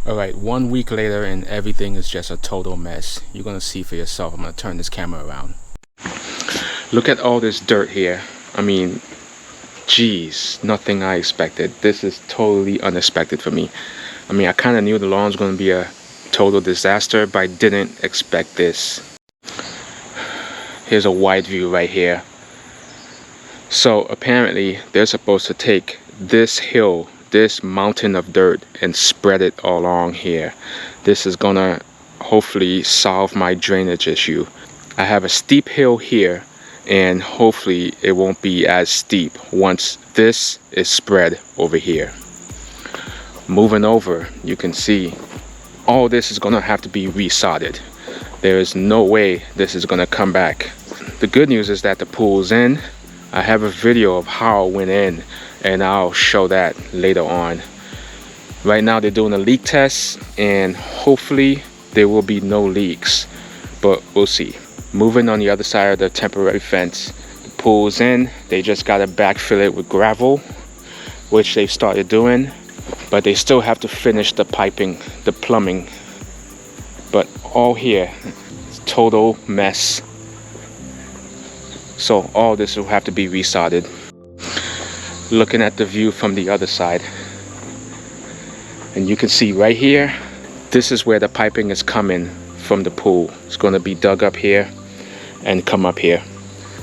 Alright, 1 week later and everything is just a total mess. You're gonna see for yourself. I'm gonna turn this camera around. Look at all this dirt here. I mean, geez, nothing I expected. This is totally unexpected for me. I mean, I kind of knew the lawn was gonna be a total disaster, but I didn't expect this. Here's a wide view right here. So apparently they're supposed to take this hill, this mountain of dirt, and spread it all along here. This is gonna hopefully solve my drainage issue. I have a steep hill here, and hopefully it won't be as steep once this is spread over here. Moving over, you can see all this is gonna have to be resodded. There is no way this is gonna come back. The good news is that the pool's in. I have a video of how it went in, and I'll show that later on. Right now they're doing a leak test, and hopefully there will be no leaks, but we'll see. Moving on the other side of the temporary fence, the pool's in. They just gotta backfill it with gravel, which they've started doing, but they still have to finish the piping, the plumbing. But all here, it's total mess. So all this will have to be resodded. Looking at the view from the other side, and you can see right here, this is where the piping is coming from the pool. It's going to be dug up here and come up here.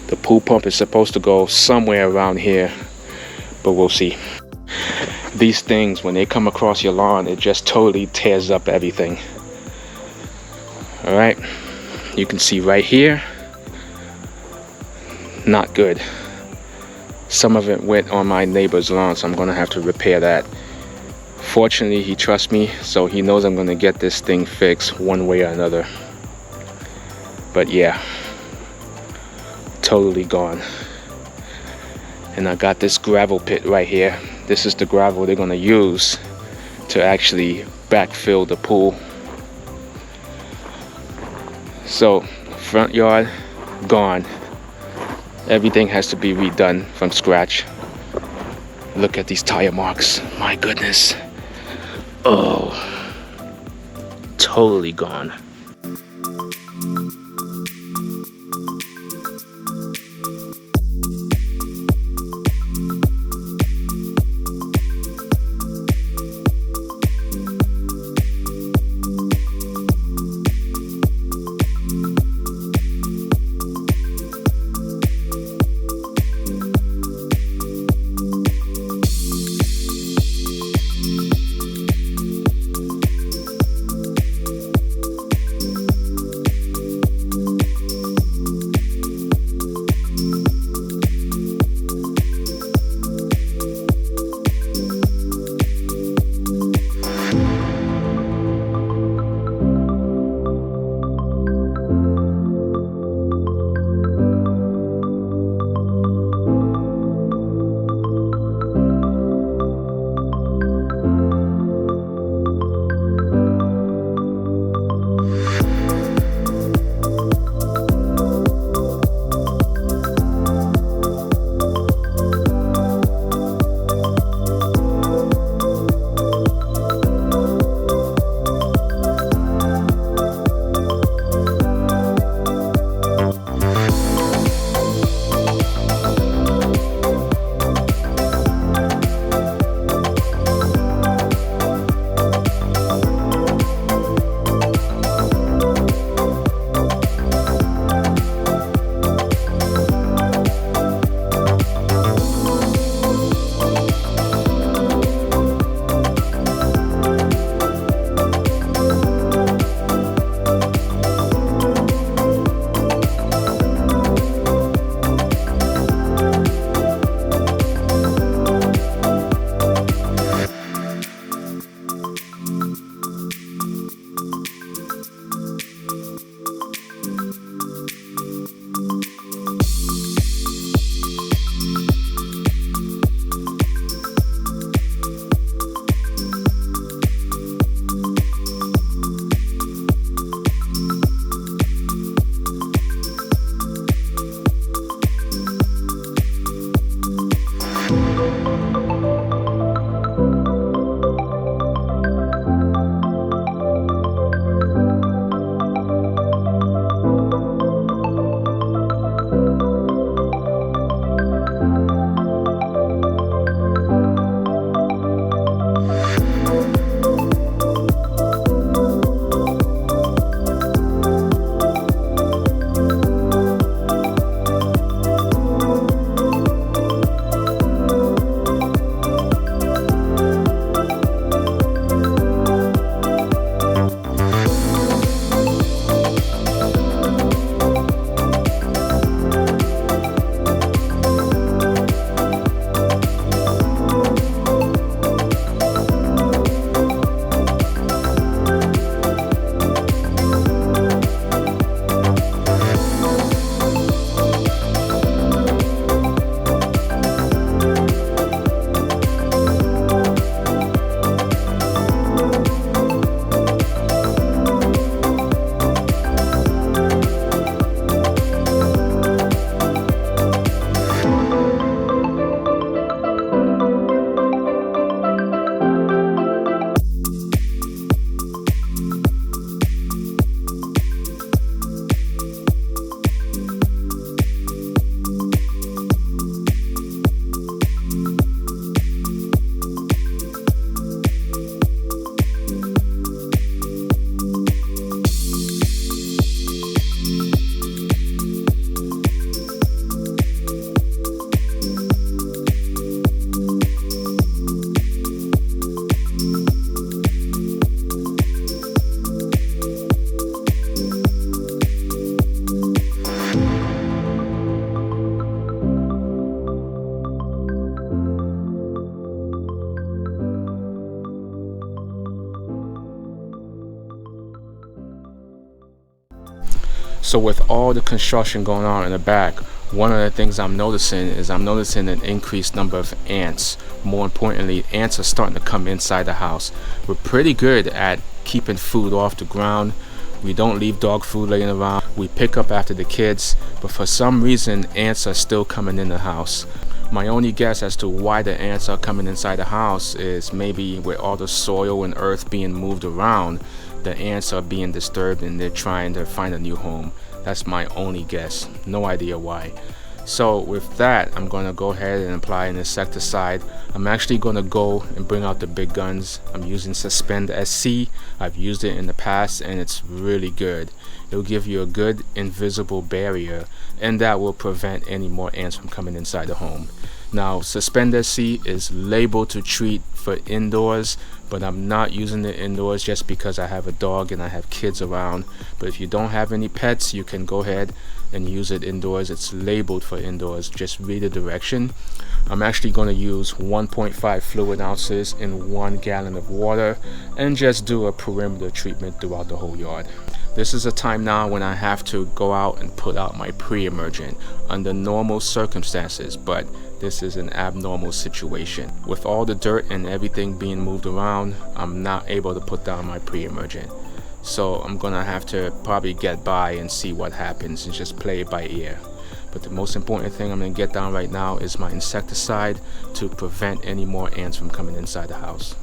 The pool pump is supposed to go somewhere around here, but we'll see. These things, when they come across your lawn, it just totally tears up everything. All right, you can see right here, not good. Some of it went on my neighbor's lawn, so I'm gonna have to repair that. Fortunately, he trusts me, so he knows I'm gonna get this thing fixed one way or another. But yeah, totally gone. And I got this gravel pit right here. This is the gravel they're gonna use to actually backfill the pool. So, front yard, gone. Everything has to be redone from scratch. Look at these tire marks. My goodness. Oh, totally gone. So with all the construction going on in the back, one of the things I'm noticing an increased number of ants. More importantly, ants are starting to come inside the house. We're pretty good at keeping food off the ground. We don't leave dog food laying around. We pick up after the kids, but for some reason ants are still coming in the house. My only guess as to why the ants are coming inside the house is maybe with all the soil and earth being moved around, the ants are being disturbed and they're trying to find a new home. That's my only guess. No idea why. So with that, I'm going to go ahead and apply an insecticide. I'm actually going to go and bring out the big guns. I'm using Suspend SC. I've used it in the past and it's really good. It'll give you a good invisible barrier, and that will prevent any more ants from coming inside the home. Now, Suspend SC is labeled to treat for indoors, but I'm not using it indoors just because I have a dog and I have kids around. But if you don't have any pets, you can go ahead and use it indoors. It's labeled for indoors. Just read the direction. I'm actually going to use 1.5 fluid ounces in 1 gallon of water and just do a perimeter treatment throughout the whole yard. This is a time now when I have to go out and put out my pre-emergent under normal circumstances, but this is an abnormal situation. With all the dirt and everything being moved around, I'm not able to put down my pre-emergent. So I'm gonna have to probably get by and see what happens and just play it by ear. But the most important thing I'm gonna get down right now is my insecticide to prevent any more ants from coming inside the house.